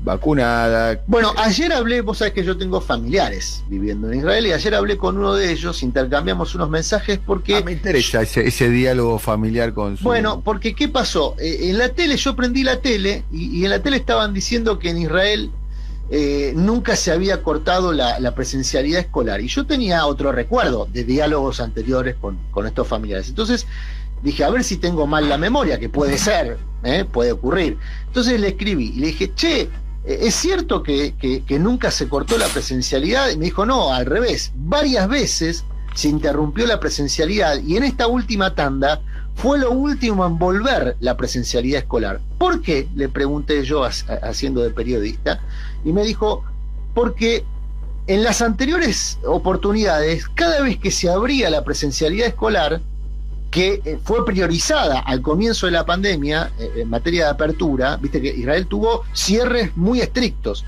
vacunada. Bueno, ayer hablé, vos sabés que yo tengo familiares viviendo en Israel, y ayer hablé con uno de ellos, intercambiamos unos mensajes porque... Me interesa ese diálogo familiar con su... Bueno, porque ¿qué pasó? En la tele, yo prendí la tele, y en la tele estaban diciendo que en Israel nunca se había cortado la presencialidad escolar, y yo tenía otro recuerdo de diálogos anteriores con estos familiares. Entonces dije, a ver si tengo mal la memoria, que puede ser, puede ocurrir. Entonces le escribí y le dije, che, ¿es cierto que nunca se cortó la presencialidad? Y me dijo, no, al revés, varias veces se interrumpió la presencialidad, y en esta última tanda fue lo último en volver la presencialidad escolar. ¿Por qué?, le pregunté yo haciendo de periodista, y me dijo, porque en las anteriores oportunidades, cada vez que se abría la presencialidad escolar, que fue priorizada al comienzo de la pandemia en materia de apertura, viste que Israel tuvo cierres muy estrictos.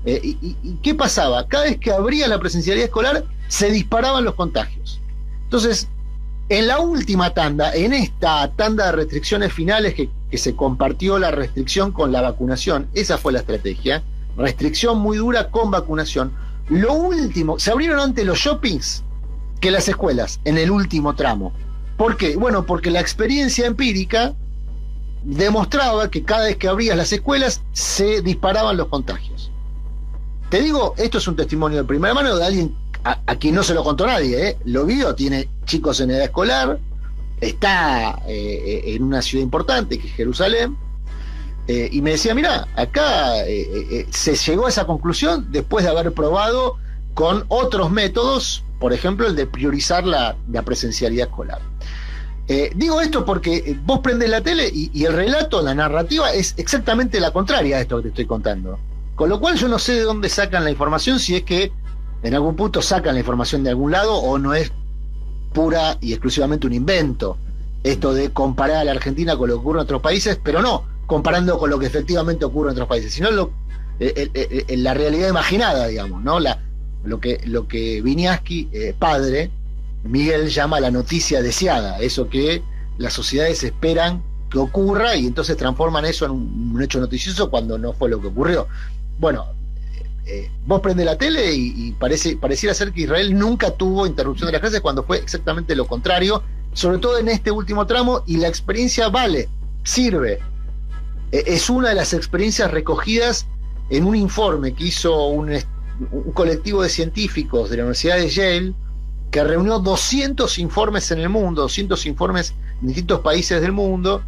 ¿Y qué pasaba? Cada vez que abría la presencialidad escolar, se disparaban los contagios. Entonces, en la última tanda, en esta tanda de restricciones finales que se compartió la restricción con la vacunación, esa fue la estrategia, restricción muy dura con vacunación. Lo último, se abrieron antes los shoppings que las escuelas, en el último tramo. ¿Por qué? Bueno, porque la experiencia empírica demostraba que cada vez que abrías las escuelas se disparaban los contagios. Te digo, esto es un testimonio de primera mano de alguien a quien no se lo contó nadie, lo vio, tiene chicos en edad escolar, está en una ciudad importante que es Jerusalén, y me decía, mirá, acá se llegó a esa conclusión después de haber probado con otros métodos, por ejemplo el de priorizar la presencialidad escolar. Digo esto porque vos prendés la tele y el relato, la narrativa es exactamente la contraria a esto que te estoy contando, con lo cual yo no sé de dónde sacan la información, si es que en algún punto sacan la información de algún lado o no es pura y exclusivamente un invento esto de comparar a la Argentina con lo que ocurre en otros países, pero no comparando con lo que efectivamente ocurre en otros países, sino la realidad imaginada, digamos, ¿no? Lo que Viniaski, padre, Miguel, llama la noticia deseada, eso que las sociedades esperan que ocurra y entonces transforman eso en un hecho noticioso cuando no fue lo que ocurrió. Bueno, vos prendés la tele y pareciera ser que Israel nunca tuvo interrupción de las clases, cuando fue exactamente lo contrario, sobre todo en este último tramo, y la experiencia vale, sirve. Es una de las experiencias recogidas en un informe que hizo un colectivo de científicos de la Universidad de Yale, que reunió 200 informes en el mundo, 200 informes en distintos países del mundo,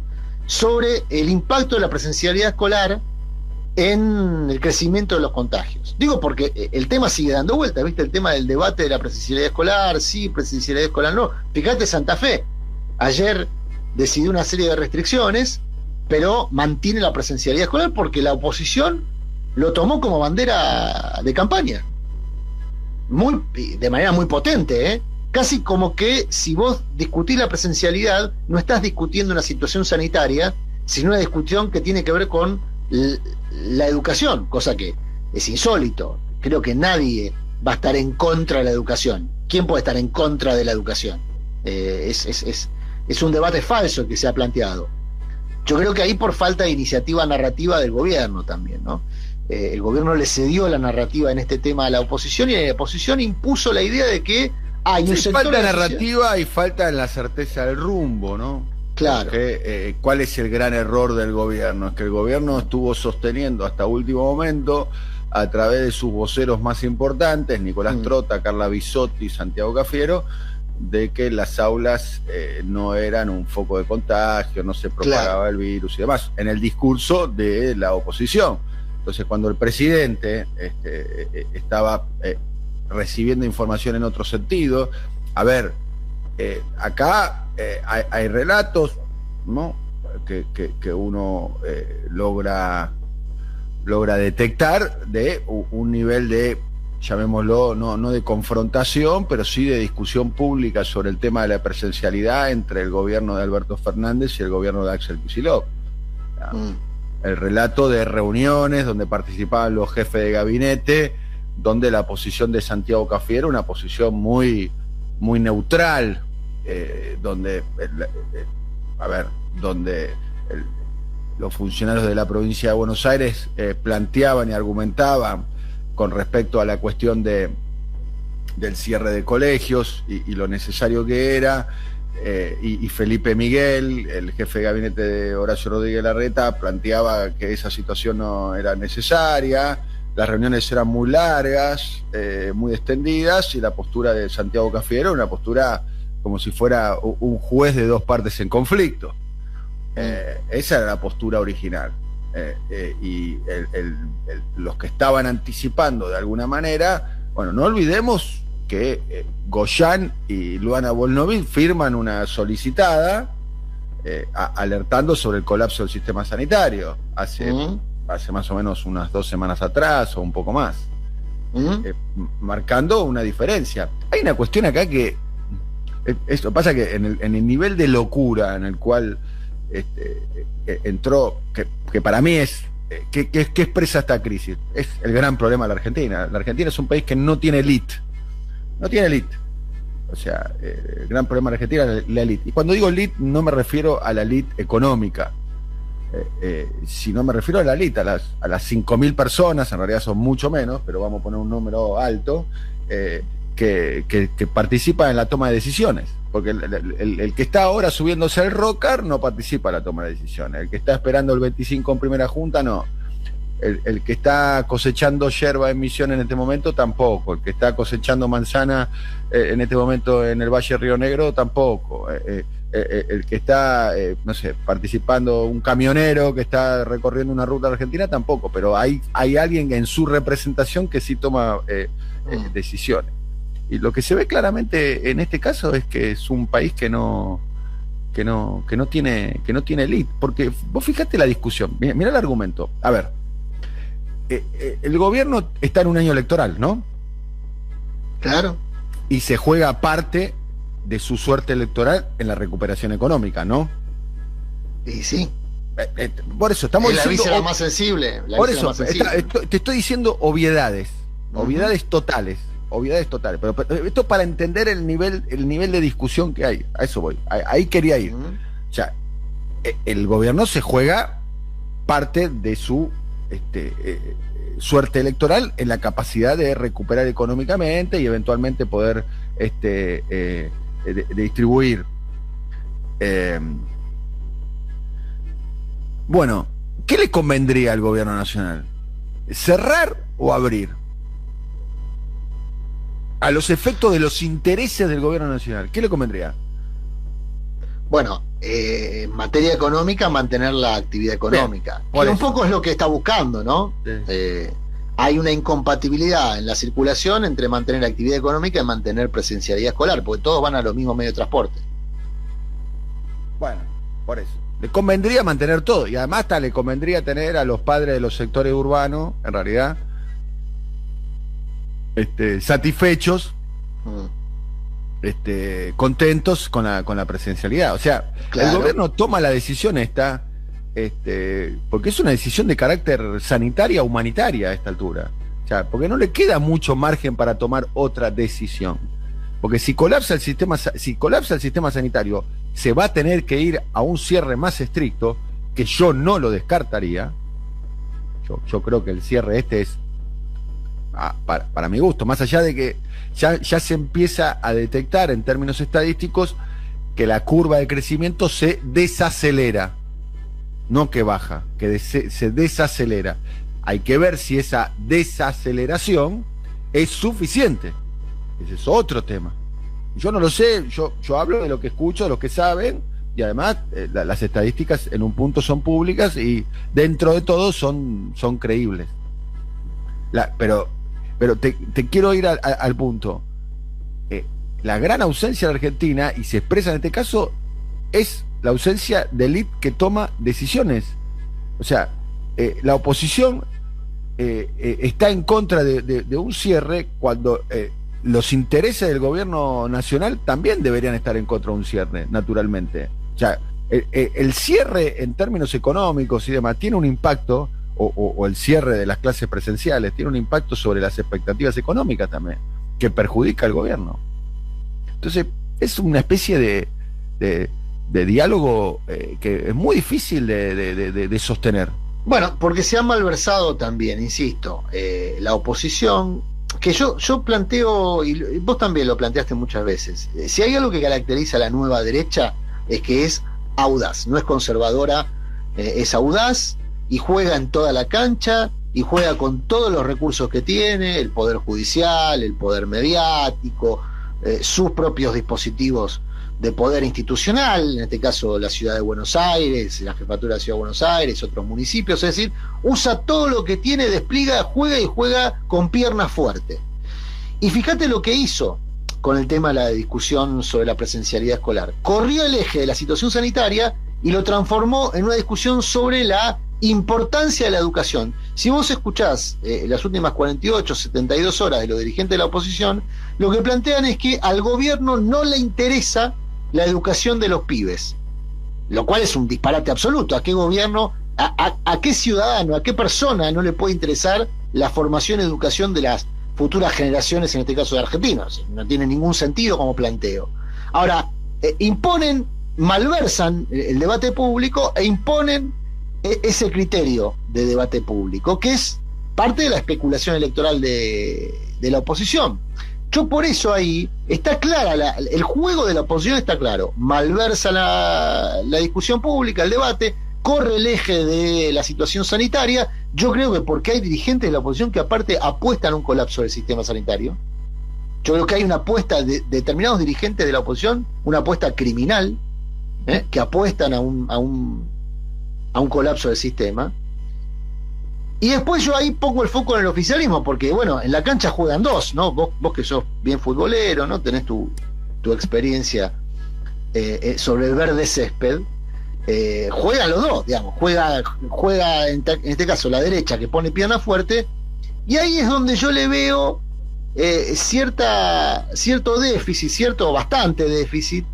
sobre el impacto de la presencialidad escolar en el crecimiento de los contagios. Digo porque el tema sigue dando vueltas, ¿viste? El tema del debate de la presencialidad escolar, sí, presencialidad escolar no. Fíjate Santa Fe, ayer decidió una serie de restricciones, pero mantiene la presencialidad escolar porque la oposición lo tomó como bandera de campaña. De manera muy potente, casi como que si vos discutís la presencialidad, no estás discutiendo una situación sanitaria, sino una discusión que tiene que ver con la educación, cosa que es insólito. Creo que nadie va a estar en contra de la educación. ¿Quién puede estar en contra de la educación? Es un debate falso el que se ha planteado. Yo creo que ahí por falta de iniciativa narrativa del gobierno también, ¿no? El gobierno le cedió la narrativa en este tema a la oposición, y la oposición impuso la idea de que hay un sector falta de la narrativa y falta la certeza del rumbo, ¿no? Claro. Porque, ¿cuál es el gran error del gobierno? Es que el gobierno estuvo sosteniendo hasta último momento, a través de sus voceros más importantes, Nicolás Trota, Carla Bisotti, Santiago Cafiero, de que las aulas no eran un foco de contagio, no se propagaba el virus y demás, en el discurso de la oposición. Entonces, cuando el presidente estaba recibiendo información en otro sentido, a ver, acá hay relatos, ¿no?, que uno logra detectar de un nivel de, llamémoslo, no de confrontación, pero sí de discusión pública sobre el tema de la presencialidad entre el gobierno de Alberto Fernández y el gobierno de Axel Kicillof. El relato de reuniones donde participaban los jefes de gabinete, donde la posición de Santiago Cafiero era una posición muy, muy neutral, donde los funcionarios de la provincia de Buenos Aires planteaban y argumentaban con respecto a la cuestión del cierre de colegios y lo necesario que era, y Felipe Miguel, el jefe de gabinete de Horacio Rodríguez Larreta, planteaba que esa situación no era necesaria, las reuniones eran muy largas, muy extendidas, y la postura de Santiago Cafiero era una postura como si fuera un juez de dos partes en conflicto. Esa era la postura original. Y los que estaban anticipando de alguna manera, bueno, no olvidemos que Goyan y Luana Volnovich firman una solicitada alertando sobre el colapso del sistema sanitario hace más o menos unas 2 semanas atrás o un poco más, marcando una diferencia. Hay una cuestión acá que esto pasa, que en el nivel de locura en el cual entró, que para mí es que expresa esta crisis, es el gran problema de la Argentina. La Argentina es un país que no tiene élite. O sea, el gran problema de la Argentina es la élite. Y cuando digo élite, no me refiero a la élite económica, sino me refiero a la élite, a las 5.000 personas, en realidad son mucho menos, pero vamos a poner un número alto, que participa en la toma de decisiones. Porque el que está ahora subiéndose al Rocar no participa en la toma de decisiones. El que está esperando el 25 en primera junta, no. El que está cosechando yerba en Misiones en este momento, tampoco. El que está cosechando manzana en este momento en el Valle Río Negro, tampoco. El que está, no sé, participando, un camionero que está recorriendo una ruta argentina, tampoco. Pero hay alguien en su representación que sí toma decisiones. Y lo que se ve claramente en este caso es que es un país que no tiene élite. Porque vos fijate la discusión, mirá el argumento. A ver, el gobierno está en un año electoral, ¿no? Claro. Y se juega parte de su suerte electoral en la recuperación económica, ¿no? Y sí. Por eso estamos diciendo... La víscera más sensible. Por eso, te estoy diciendo obviedades totales. Pero esto para entender el nivel de discusión que hay. A eso voy. Ahí quería ir. O sea, el gobierno se juega parte de su suerte electoral en la capacidad de recuperar económicamente y eventualmente poder de distribuir. Bueno, ¿qué le convendría al gobierno nacional? ¿Cerrar o abrir? A los efectos de los intereses del gobierno nacional, ¿qué le convendría? Bueno, en materia económica, mantener la actividad económica. Que un poco es lo que está buscando, ¿no? Sí. Hay una incompatibilidad en la circulación entre mantener la actividad económica y mantener presencialidad escolar, porque todos van a los mismos medios de transporte. Bueno, por eso. Le convendría mantener todo, y además hasta le convendría tener a los padres de los sectores urbanos, en realidad, satisfechos, contentos con la presencialidad. O sea, claro, el gobierno toma la decisión esta, porque es una decisión de carácter sanitaria, humanitaria a esta altura. O sea, porque no le queda mucho margen para tomar otra decisión. Porque si colapsa el sistema sanitario, se va a tener que ir a un cierre más estricto, que yo no lo descartaría. Yo creo que el cierre es, para mi gusto, más allá de que ya se empieza a detectar en términos estadísticos que la curva de crecimiento se desacelera, no que baja, que se desacelera. Hay que ver si esa desaceleración es suficiente. Ese es otro tema. Yo no lo sé, yo hablo de lo que escucho, de lo que saben, y además las estadísticas en un punto son públicas y dentro de todo son creíbles. Pero te quiero ir al punto. La gran ausencia de la Argentina, y se expresa en este caso, es la ausencia de élite que toma decisiones. O sea, la oposición está en contra de un cierre cuando los intereses del gobierno nacional también deberían estar en contra de un cierre, naturalmente. O sea, el cierre en términos económicos y demás tiene un impacto, o el cierre de las clases presenciales tiene un impacto sobre las expectativas económicas también, que perjudica al gobierno. Entonces, es una especie de de diálogo que es muy difícil de sostener. Bueno, porque se ha malversado también, insisto, la oposición, que yo planteo, y vos también lo planteaste muchas veces, si hay algo que caracteriza a la nueva derecha es que es audaz, no es conservadora, es audaz y juega en toda la cancha y juega con todos los recursos que tiene, el poder judicial, el poder mediático, sus propios dispositivos de poder institucional, en este caso la ciudad de Buenos Aires, la jefatura de la ciudad de Buenos Aires, otros municipios, es decir, usa todo lo que tiene, despliega, juega y juega con pierna fuerte. Y fíjate lo que hizo con el tema de la discusión sobre la presencialidad escolar. Corrió el eje de la situación sanitaria y lo transformó en una discusión sobre la importancia de la educación. Si vos escuchás las últimas 48, 72 horas de los dirigentes de la oposición, lo que plantean es que al gobierno no le interesa la educación de los pibes, lo cual es un disparate absoluto. ¿A qué gobierno, a qué ciudadano, a qué persona no le puede interesar la formación y educación de las futuras generaciones, en este caso de argentinos? No tiene ningún sentido como planteo. Ahora, imponen, malversan el debate público e imponen ese criterio de debate público, que es parte de la especulación electoral de la oposición. Yo por eso ahí está clara, el juego de la oposición está claro, malversa la discusión pública, el debate, corre el eje de la situación sanitaria. Yo creo que porque hay dirigentes de la oposición que aparte apuestan a un colapso del sistema sanitario. Yo creo que hay una apuesta de determinados dirigentes de la oposición, una apuesta criminal, que apuestan a un colapso del sistema. Y después yo ahí pongo el foco en el oficialismo, porque bueno, en la cancha juegan dos, ¿no? Vos que sos bien futbolero, ¿no? Tenés tu experiencia sobre el verde césped. Juegan los dos, digamos, juega en este caso la derecha, que pone pierna fuerte, y ahí es donde yo le veo cierto déficit, bastante déficit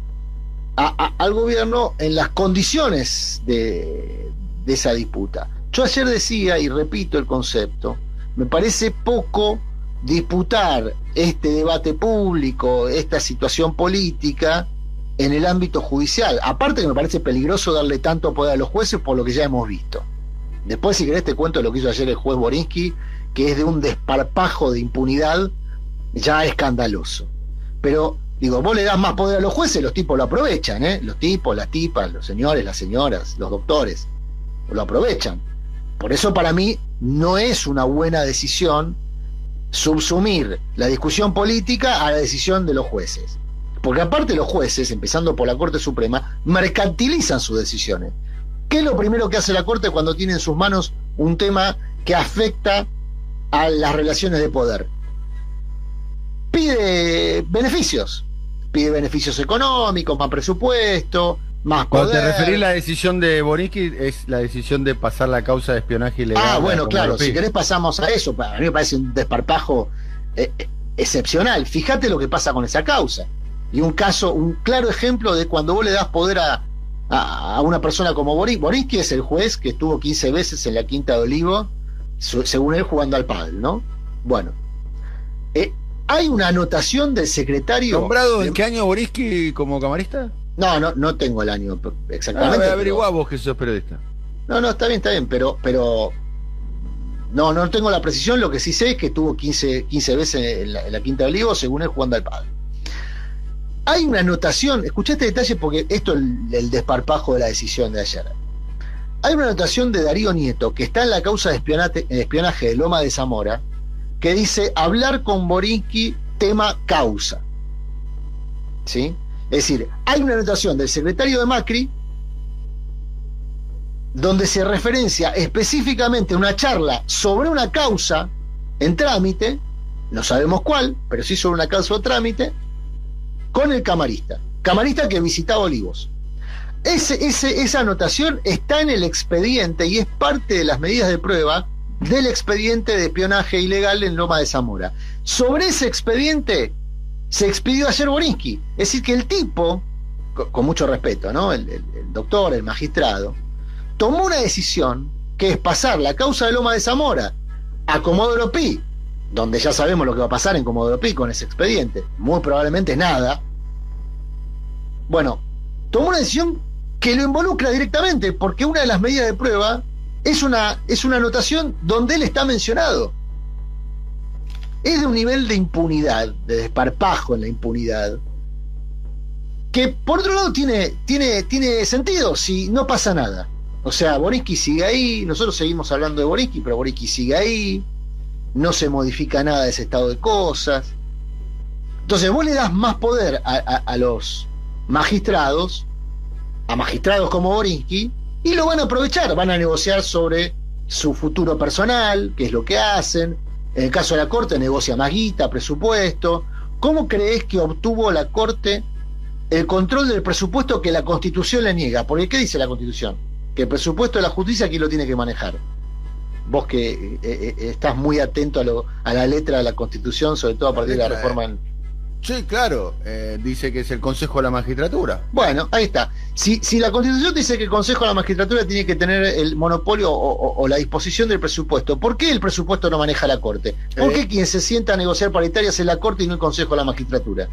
al gobierno en las condiciones de esa disputa. Yo ayer decía, y repito el concepto, me parece poco disputar este debate público, esta situación política en el ámbito judicial. Aparte que me parece peligroso darle tanto poder a los jueces por lo que ya hemos visto. Después, si querés, te cuento lo que hizo ayer el juez Borinsky, que es de un desparpajo de impunidad ya escandaloso. Pero, digo, vos le das más poder a los jueces, los tipos lo aprovechan, los tipos, las tipas, los señores, las señoras, los doctores, lo aprovechan. Por eso para mí no es una buena decisión subsumir la discusión política a la decisión de los jueces. Porque aparte los jueces, empezando por la Corte Suprema, mercantilizan sus decisiones. ¿Qué es lo primero que hace la Corte cuando tiene en sus manos un tema que afecta a las relaciones de poder? Pide beneficios económicos, más presupuesto, más poder. Cuando te referís a la decisión de Borinsky, es la decisión de pasar la causa de espionaje ilegal. Bueno, claro, si querés pasamos a eso. A mí me parece un desparpajo excepcional. Fíjate lo que pasa con esa causa. Y un claro ejemplo de cuando vos le das poder a una persona como Borinsky. Borinsky es el juez que estuvo 15 veces en la Quinta de Olivo, según él, jugando al pádel, ¿no? Bueno, hay una anotación del secretario. ¿Nombrado en qué año Borinsky como camarista? No tengo el año exactamente. Averiguá vos que sos periodista. No, está bien, pero no tengo la precisión. Lo que sí sé es que estuvo 15 veces en la Quinta de Olivo, según él, jugando al pádel. Hay una anotación, escuché este detalle porque esto es el desparpajo de la decisión de ayer. Hay una anotación de Darío Nieto, que está en la causa de espionaje de Loma de Zamora, que dice: hablar con Borinsky, tema causa. ¿Sí? Es decir, hay una anotación del secretario de Macri donde se referencia específicamente a una charla sobre una causa en trámite, no sabemos cuál, pero sí sobre una causa o trámite, con el camarista que visitaba Olivos. Esa anotación está en el expediente y es parte de las medidas de prueba del expediente de espionaje ilegal en Loma de Zamora. Sobre ese expediente se expidió ayer Borinsky. Es decir, que el tipo, con mucho respeto, ¿no? El doctor, el magistrado, tomó una decisión que es pasar la causa de Loma de Zamora a Comodoro Pi, donde ya sabemos lo que va a pasar en Comodoro Pi con ese expediente. Muy probablemente nada. Bueno, tomó una decisión que lo involucra directamente, porque una de las medidas de prueba es una anotación donde él está mencionado. Es de un nivel de impunidad, de desparpajo en la impunidad, que por otro lado tiene sentido si no pasa nada. O sea, Boriski sigue ahí, nosotros seguimos hablando de Boriski, pero Boriski sigue ahí, no se modifica nada de ese estado de cosas. Entonces vos le das más poder a los magistrados, a magistrados como Boriski, y lo van a aprovechar, van a negociar sobre su futuro personal, qué es lo que hacen. En el caso de la Corte negocia más guita, presupuesto. ¿Cómo crees que obtuvo la Corte el control del presupuesto que la Constitución le niega? Porque ¿qué dice la Constitución? Que el presupuesto de la justicia, ¿quién lo tiene que manejar? Vos que estás muy atento a la letra de la Constitución, sobre todo a partir de la reforma Sí, claro, dice que es el Consejo de la Magistratura. Bueno, ahí está. Si la Constitución dice que el Consejo de la Magistratura tiene que tener el monopolio o la disposición del presupuesto, ¿por qué el presupuesto no maneja la Corte? ¿Por qué quien se sienta a negociar paritarias es la Corte y no el Consejo de la Magistratura?